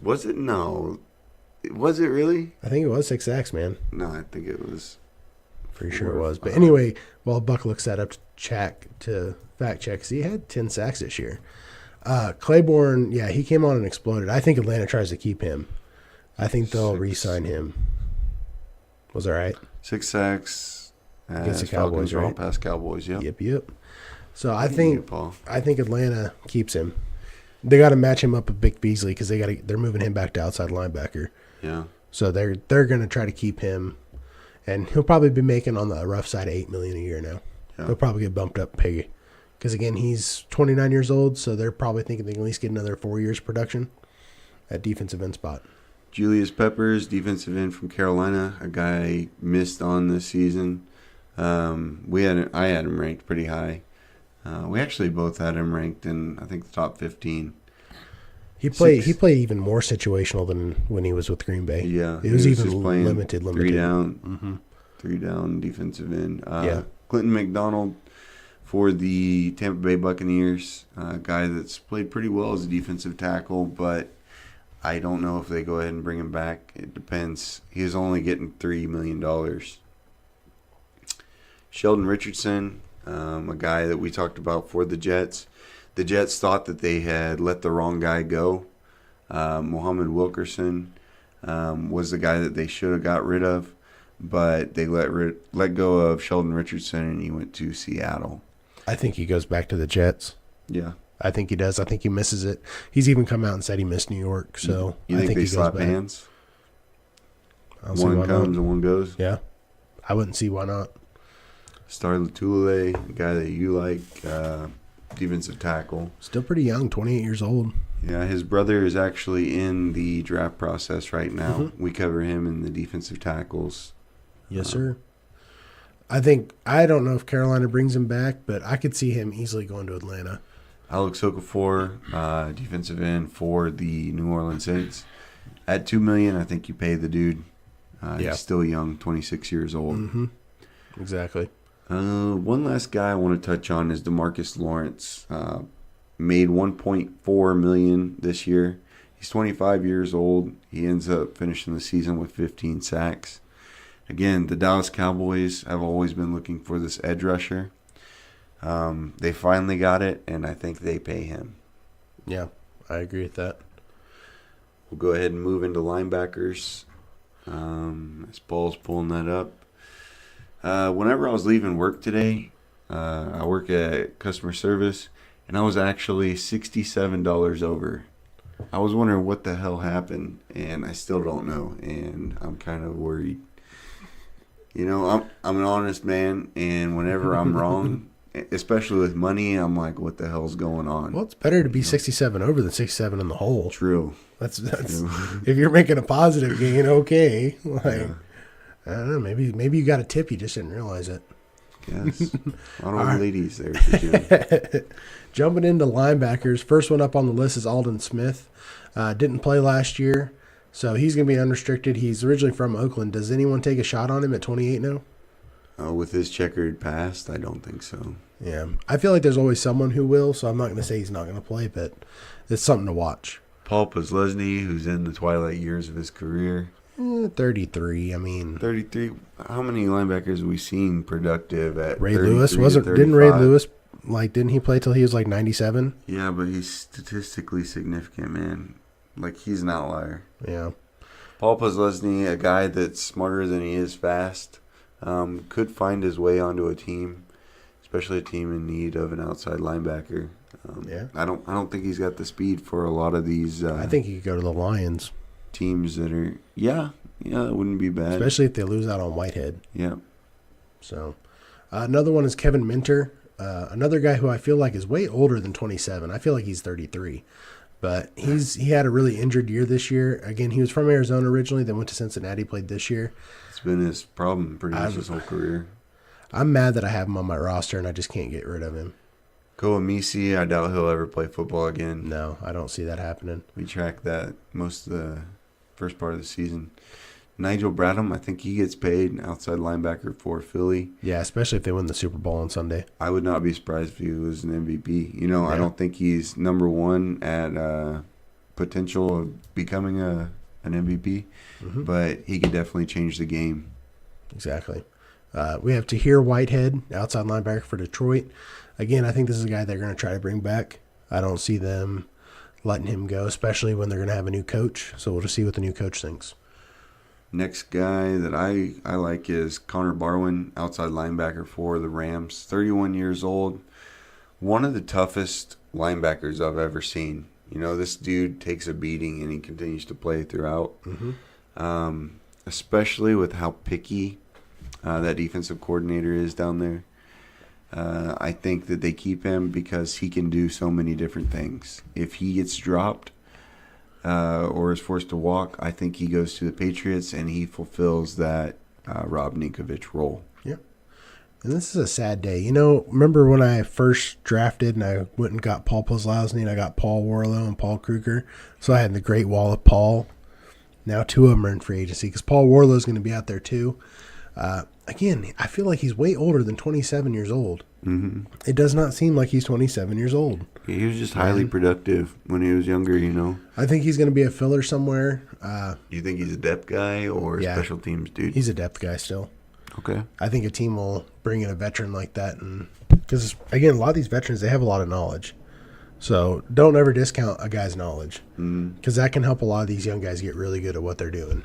Was it? No. Was it really? I think it was 6 sacks, man. No, I think it was. Pretty sure it was. But anyway, while Buck looks that up to fact check, he had 10 sacks this year. Claiborne, yeah, he came on and exploded. I think Atlanta tries to keep him. I think they'll re-sign him. Was that right? 6 sacks against the Cowboys, right? Past Cowboys, yeah. Yep. So I think Atlanta keeps him. They got to match him up with Vic Beasley because they're moving him back to outside linebacker. Yeah. So they're going to try to keep him, and he'll probably be making on the rough side of $8 million a year now. Yeah. He'll probably get bumped up pay because again he's 29 years old, so they're probably thinking they can at least get another 4 years production at defensive end spot. Julius Peppers, defensive end from Carolina, a guy missed on this season. I had him ranked pretty high. We actually both had him ranked in, I think, the top 15. He played even more situational than when he was with Green Bay. Yeah, it was even limited. 3 down, 3 down defensive end. Clinton McDonald for the Tampa Bay Buccaneers, a guy that's played pretty well as a defensive tackle, but I don't know if they go ahead and bring him back. It depends. He is only getting $3 million. Sheldon Richardson, a guy that we talked about for the Jets. The Jets thought that they had let the wrong guy go. Muhammad Wilkerson was the guy that they should have got rid of, but they let go of Sheldon Richardson, and he went to Seattle. I think he goes back to the Jets. Yeah. I think he does. I think he misses it. He's even come out and said he missed New York. So you think they slap hands? One comes and one goes? Yeah. I wouldn't see why not. Star Lotulelei, a guy that you like, defensive tackle. Still pretty young, 28 years old. Yeah, his brother is actually in the draft process right now. Mm-hmm. We cover him in the defensive tackles. Yes, sir. I don't know if Carolina brings him back, but I could see him easily going to Atlanta. Alex Okafor, defensive end for the New Orleans Saints. At $2 million, I think you pay the dude. He's still young, 26 years old. Mm-hmm. Exactly. One last guy I want to touch on is DeMarcus Lawrence. Made $1.4 million this year. He's 25 years old. He ends up finishing the season with 15 sacks. Again, the Dallas Cowboys have always been looking for this edge rusher. They finally got it, and I think they pay him. Yeah, I agree with that. We'll go ahead and move into linebackers. As Paul's pulling that up. Whenever I was leaving work today, I work at customer service, and I was actually $67 over. I was wondering what the hell happened, and I still don't know, and I'm kind of worried. You know, I'm an honest man, and whenever I'm wrong, especially with money, I'm like, what the hell's going on? Well, it's better to be 67 over than 67 in the hole. True. That's True. if you're making a positive gain, okay. Like I don't know, maybe you got a tip, you just didn't realize it. Yes. A lot of old ladies there at the gym. Jumping into linebackers, first one up on the list is Alden Smith. Didn't play last year, so he's going to be unrestricted. He's originally from Oakland. Does anyone take a shot on him at 28 now? With his checkered past, I don't think so. Yeah, I feel like there's always someone who will, so I'm not going to say he's not going to play, but it's something to watch. Paul Posluszny, who's in the twilight years of his career. 33. I mean, 33. How many linebackers have we seen productive at Ray 33 Lewis to didn't Ray 35? Lewis didn't he play till he was like 97? Yeah, but he's statistically significant, man. Like, he's an outlier. Yeah. Paul Posluszny, a guy that's smarter than he is fast, could find his way onto a team, especially a team in need of an outside linebacker. I don't think he's got the speed for a lot of these. I think he could go to the Lions. Teams that are, it wouldn't be bad. Especially if they lose out on Whitehead. Yeah. So, another one is Kevin Minter. Another guy who I feel like is way older than 27. I feel like he's 33. But he had a really injured year this year. Again, he was from Arizona originally, then went to Cincinnati, played this year. It's been his problem pretty much his whole career. I'm mad that I have him on my roster and I just can't get rid of him. Koa Misi, I doubt he'll ever play football again. No, I don't see that happening. We tracked that most of the first part of the season. Nigel Bradham, I think he gets paid outside linebacker for Philly. Yeah, especially if they win the Super Bowl on Sunday. I would not be surprised if he was an MVP. I don't think he's number one at potential of becoming an MVP, but he could definitely change the game. Exactly. We have Tahir Whitehead, outside linebacker for Detroit. Again, I think this is a guy they're going to try to bring back. I don't see them letting him go, especially when they're going to have a new coach. So we'll just see what the new coach thinks. Next guy that I like is Connor Barwin, outside linebacker for the Rams, 31 years old. One of the toughest linebackers I've ever seen. This dude takes a beating and he continues to play throughout. Especially with how picky that defensive coordinator is down there. I think that they keep him because he can do so many different things. If he gets dropped or is forced to walk, I think he goes to the Patriots and he fulfills that Rob Ninkovich role. Yeah. And this is a sad day. Remember when I first drafted and I went and got Paul Posluszny and I got Paul Warlow and Paul Kruger? So I had the great wall of Paul. Now two of them are in free agency because Paul Warlow is going to be out there too. Again, I feel like he's way older than 27 years old. Mm-hmm. It does not seem like he's 27 years old. He was just highly productive when he was younger, I think he's going to be a filler somewhere. You think he's a depth guy or special teams dude? He's a depth guy still. Okay. I think a team will bring in a veteran like that. Because, again, a lot of these veterans, they have a lot of knowledge. So don't ever discount a guy's knowledge. Because that can help a lot of these young guys get really good at what they're doing.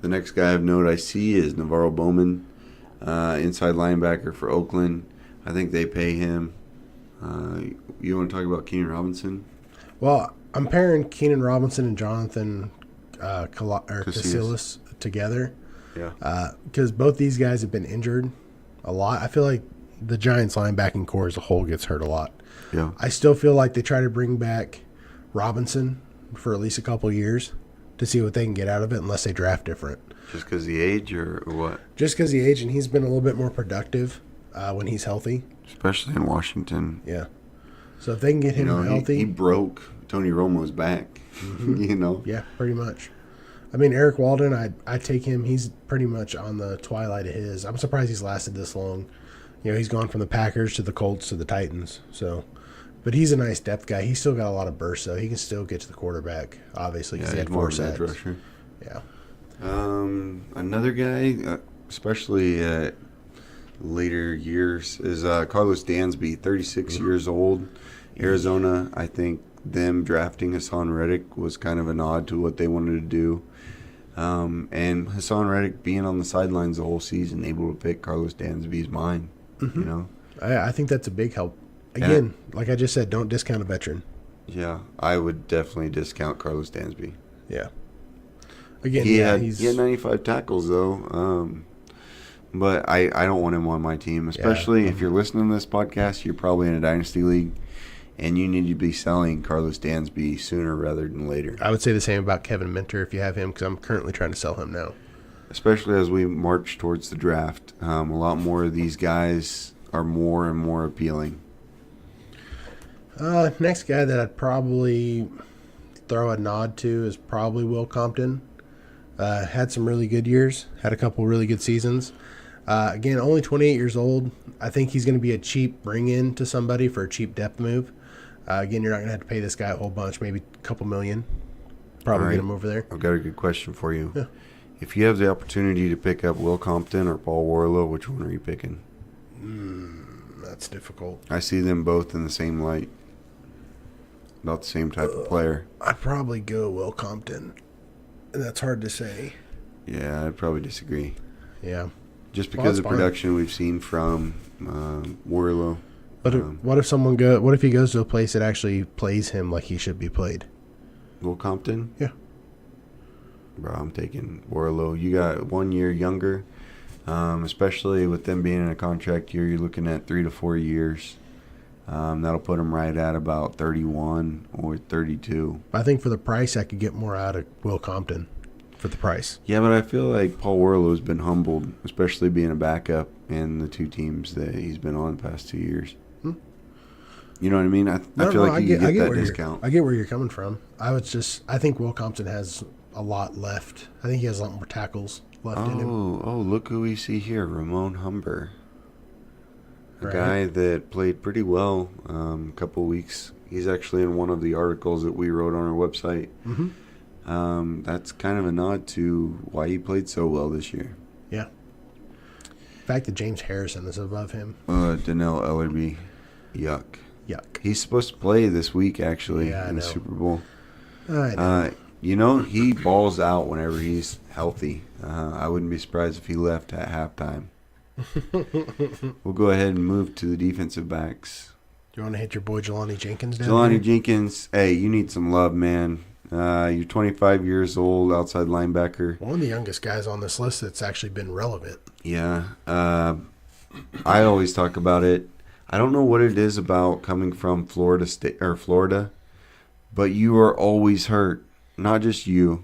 The next guy of note I see is Navarro Bowman, inside linebacker for Oakland. I think they pay him. You want to talk about Keenan Robinson? Well, I'm pairing Keenan Robinson and Jonathan Casillas together. Yeah. Because both these guys have been injured a lot. I feel like the Giants linebacking core as a whole gets hurt a lot. Yeah. I still feel like they try to bring back Robinson for at least a couple years to see what they can get out of it unless they draft different. Just because of the age or what? Just because of the age, and he's been a little bit more productive when he's healthy. Especially in Washington. Yeah. So if they can get him healthy. He broke Tony Romo's back, Yeah, pretty much. I mean, Eric Walden, I take him. He's pretty much on the twilight of his. I'm surprised he's lasted this long. He's gone from the Packers to the Colts to the Titans. So, but he's a nice depth guy. He's still got a lot of burst, so he can still get to the quarterback, obviously, because he had 4 sacks. Rusher. Yeah. Another guy, especially at later years, is Carlos Dansby, 36 years old. Arizona, I think them drafting Hassan Reddick was kind of a nod to what they wanted to do. And Hassan Reddick being on the sidelines the whole season, able to pick Carlos Dansby's mind. I think that's a big help. Again, like I just said, don't discount a veteran. Yeah, I would definitely discount Carlos Dansby. Yeah. Again, he had 95 tackles though. but I don't want him on my team, especially if you're listening to this podcast. You're probably in a dynasty league, and you need to be selling Carlos Dansby sooner rather than later. I would say the same about Kevin Minter if you have him, because I'm currently trying to sell him now. Especially as we march towards the draft, a lot more of these guys are more and more appealing. Next guy that I'd probably throw a nod to is probably Will Compton. Had some really good years, had a couple really good seasons. Again, only 28 years old. I think he's going to be a cheap bring-in to somebody for a cheap depth move. Again, you're not going to have to pay this guy a whole bunch, maybe a couple million. Probably get him over there. I've got a good question for you. Yeah. If you have the opportunity to pick up Will Compton or Paul Warlow, which one are you picking? That's difficult. I see them both in the same light. About the same type of player. I'd probably go Will Compton. And that's hard to say. Yeah, I'd probably disagree. Yeah. Just because of the production we've seen from Warlow. But what if he goes to a place that actually plays him like he should be played? Will Compton? Yeah. Bro, I'm taking Warlow. You got 1 year younger, especially with them being in a contract year. You're looking at 3 to 4 years. That'll put him right at about 31 or 32. I think for the price, I could get more out of Will Compton for the price. Yeah, but I feel like Paul Warlow's been humbled, especially being a backup in the two teams that he's been on the past 2 years. You know what I mean? I feel like you get that discount. I get where you're coming from. I think Will Compton has a lot left. I think he has a lot more tackles left in him. Oh, look who we see here, Ramon Humber. A guy that played pretty well a couple of weeks. He's actually in one of the articles that we wrote on our website. Mm-hmm. That's kind of a nod to why he played so well this year. Yeah. The fact that James Harrison is above him. Donnell Ellerby. Yuck. He's supposed to play this week, actually, in the Super Bowl. I know. He balls out whenever he's healthy. I wouldn't be surprised if he left at halftime. We'll go ahead and move to the defensive backs. Do you want to hit your boy Jelani Jenkins down Jelani here? Jenkins, hey, you need some love, man. You're 25 years old, outside linebacker. One of the youngest guys on this list that's actually been relevant. Yeah. I always talk about it. I don't know what it is about coming from Florida, but you are always hurt. Not just you,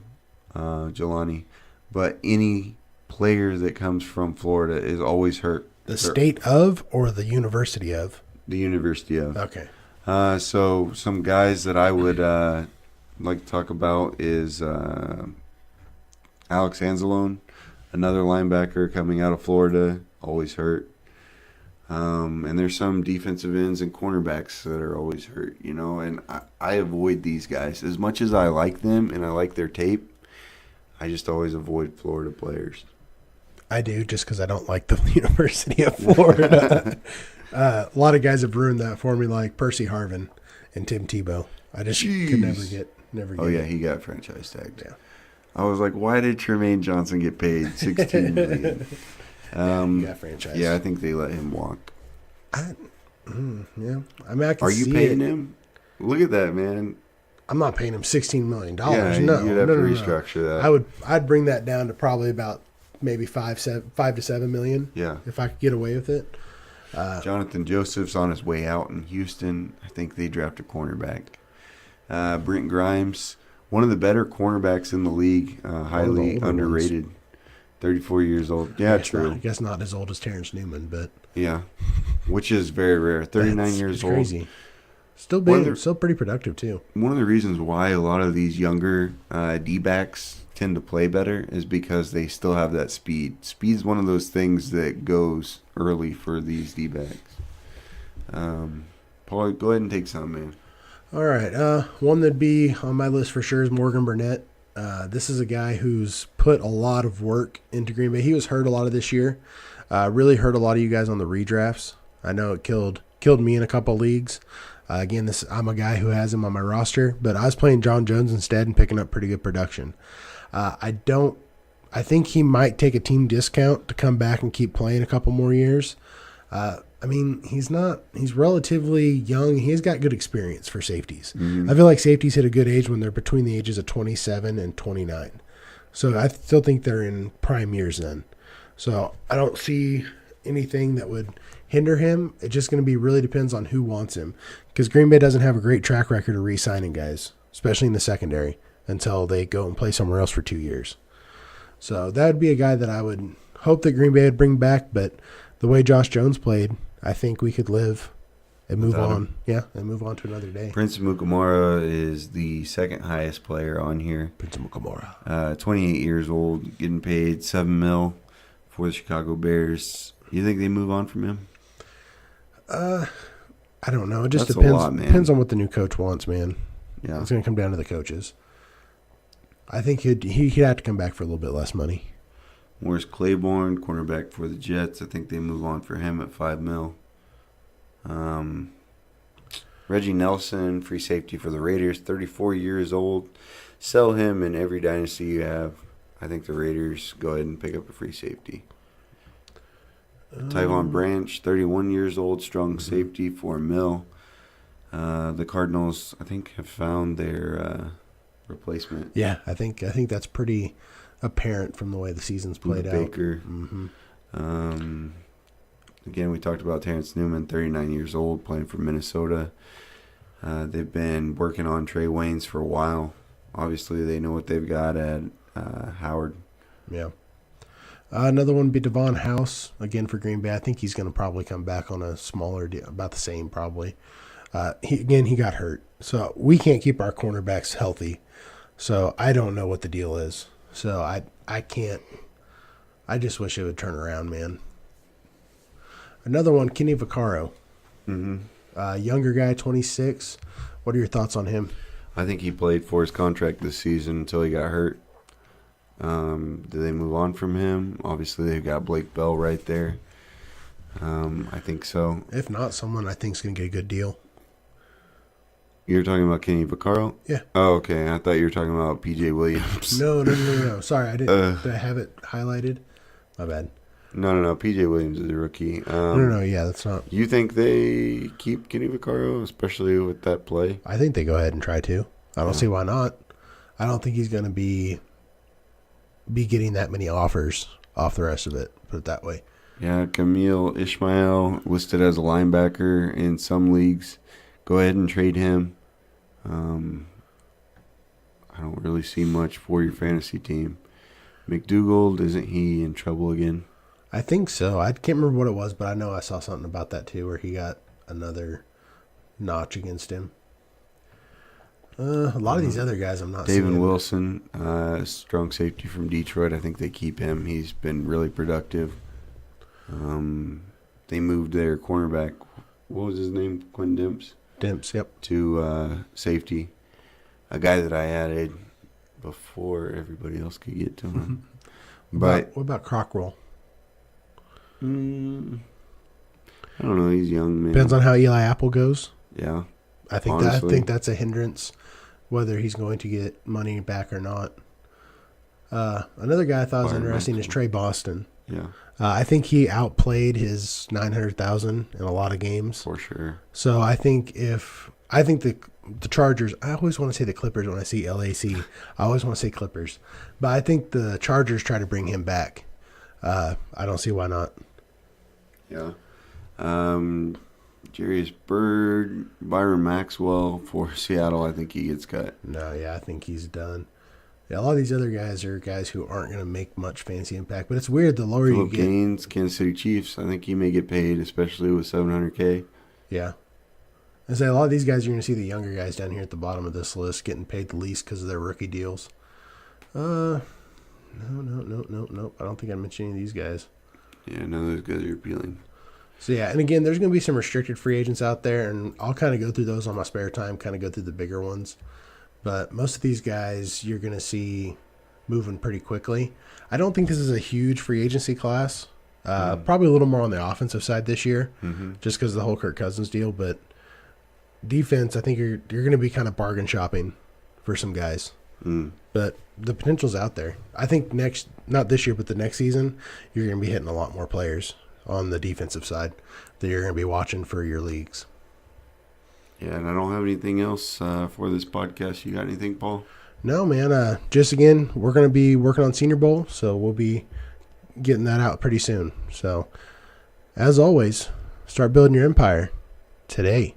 Jelani, but any player that comes from Florida is always hurt. The state of or the university of? The university of. Okay. So some guys that I would like to talk about is Alex Anzalone, another linebacker coming out of Florida, always hurt. And there's some defensive ends and cornerbacks that are always hurt, and I avoid these guys. As much as I like them and I like their tape, I just always avoid Florida players. I do, just because I don't like the University of Florida. A lot of guys have ruined that for me, like Percy Harvin and Tim Tebow. I just could never get Oh, yeah, he got franchise tagged. Yeah. I was like, why did Tremaine Johnson get paid $16 million? Got franchise. Yeah, I think they let him walk. Yeah. I mean, I can Are see you paying it. him? Look at that, man. I'm not paying him $16 million. Yeah, no, you'd have to no. restructure that. I'd bring that down to probably about maybe 5 to 7 million. Yeah. If I could get away with it. Jonathan Joseph's on his way out in Houston. I think they draft a cornerback. Brent Grimes, one of the better cornerbacks in the league, highly underrated. 34 years old. Yeah, true. I guess not as old as Terrence Newman, but yeah, which is very rare. 39 years old. Crazy. Still pretty productive too. One of the reasons why a lot of these younger D-backs tend to play better is because they still have that speed. Speed's one of those things that goes early for these D-backs. Paul, go ahead and take some, man. All right. One that'd be on my list for sure is Morgan Burnett. This is a guy who's put a lot of work into Green Bay. He was hurt a lot of this year. Really hurt a lot of you guys on the redrafts. I know it killed me in a couple leagues. Again, I'm a guy who has him on my roster, but I was playing John Jones instead and picking up pretty good production. I think he might take a team discount to come back and keep playing a couple more years. I mean, he's relatively young. He's got good experience for safeties. Mm-hmm. I feel like safeties hit a good age when they're between the ages of 27 and 29. So I still think they're in prime years then. So I don't see anything that would hinder him. It's just going to be really depends on who wants him, because Green Bay doesn't have a great track record of re-signing guys, especially in the secondary, until they go and play somewhere else for 2 years. So that would be a guy that I would hope that Green Bay would bring back. But the way Josh Jones played, I think we could live and move Without on. him. Yeah, and move on to another day. Prince Mukamura is the second highest player on here. Prince Mukamura. 28 years old, getting paid $7 million for the Chicago Bears. You think they move on from him? I don't know. It just That's a depends. lot, man. Depends on what the new coach wants, man. Yeah. It's going to come down to the coaches. I think he'd have to come back for a little bit less money. Morris Claiborne, cornerback for the Jets. I think they move on for him at $5 million. Reggie Nelson, free safety for the Raiders, 34 years old. Sell him in every dynasty you have. I think the Raiders go ahead and pick up a free safety. Tyvon Branch, 31 years old, strong safety for $1 million. The Cardinals, I think, have found their replacement. Yeah, I think that's pretty apparent from the way the season's played out. Baker. Mm-hmm. Again, we talked about Terrence Newman, 39 years old, playing for Minnesota. They've been working on Trey Waynes for a while. Obviously, they know what they've got at Howard. Yeah. Another one would be Devon House, again for Green Bay. I think he's going to probably come back on a smaller deal, about the same probably. He got hurt. So we can't keep our cornerbacks healthy. So I don't know what the deal is. So I can't. I just wish it would turn around, man. Another one, Kenny Vaccaro. Younger guy, 26. What are your thoughts on him? I think he played for his contract this season until he got hurt. Do they move on from him? Obviously, they've got Blake Bell right there. I think so. If not, someone I think is going to get a good deal. You're talking about Kenny Vaccaro? Yeah. Oh, okay. I thought you were talking about P.J. Williams. No. Sorry, I didn't. Did I have it highlighted? My bad. No. P.J. Williams is a rookie. No. Yeah, that's not. You think they keep Kenny Vaccaro, especially with that play? I think they go ahead and try to. I don't see why not. I don't think he's going to be getting that many offers off the rest of it, put it that way. Yeah, Camille Ishmael listed as a linebacker in some leagues. Go ahead and trade him. I don't really see much for your fantasy team. McDougald, isn't he in trouble again? I think so. I can't remember what it was, but I know I saw something about that too, where he got another notch against him. A lot of these other guys I'm not seeing. David Wilson, strong safety from Detroit. I think they keep him. He's been really productive. They moved their cornerback, what was his name, Quinn Dimps, yep. to safety. A guy that I added before everybody else could get to him. What about Crockrell? I don't know. He's young, man. Depends on how Eli Apple goes. Yeah. I think that's a hindrance, whether he's going to get money back or not. Another guy I thought was interesting is Trey Boston. Yeah. I think he outplayed his 900,000 in a lot of games. For sure. So I think the Chargers, I always want to say the Clippers when I see LAC. I always want to say Clippers. But I think the Chargers try to bring him back. I don't see why not. Yeah. Jarius Byrd, Byron Maxwell for Seattle. I think he gets cut. No, yeah, I think he's done. Yeah, a lot of these other guys are guys who aren't going to make much fancy impact. But it's weird, the lower Phillip you get. Gaines, Kansas City Chiefs. I think he may get paid, especially with $700K. Yeah. I say a lot of these guys, you're going to see the younger guys down here at the bottom of this list getting paid the least because of their rookie deals. No. I don't think I mentioned any of these guys. Yeah, none of those guys are appealing. So, yeah, and again, there's going to be some restricted free agents out there, and I'll kind of go through those on my spare time, kind of go through the bigger ones. But most of these guys you're going to see moving pretty quickly. I don't think this is a huge free agency class. Probably a little more on the offensive side this year, just because of the whole Kirk Cousins deal. But defense, I think you're going to be kind of bargain shopping for some guys. But the potential's out there. I think not this year, but the next season, you're going to be hitting a lot more players on the defensive side that you're going to be watching for your leagues. Yeah, and I don't have anything else for this podcast. You got anything, Paul? No, man. Just again, we're going to be working on Senior Bowl, so we'll be getting that out pretty soon. So, as always, start building your empire today.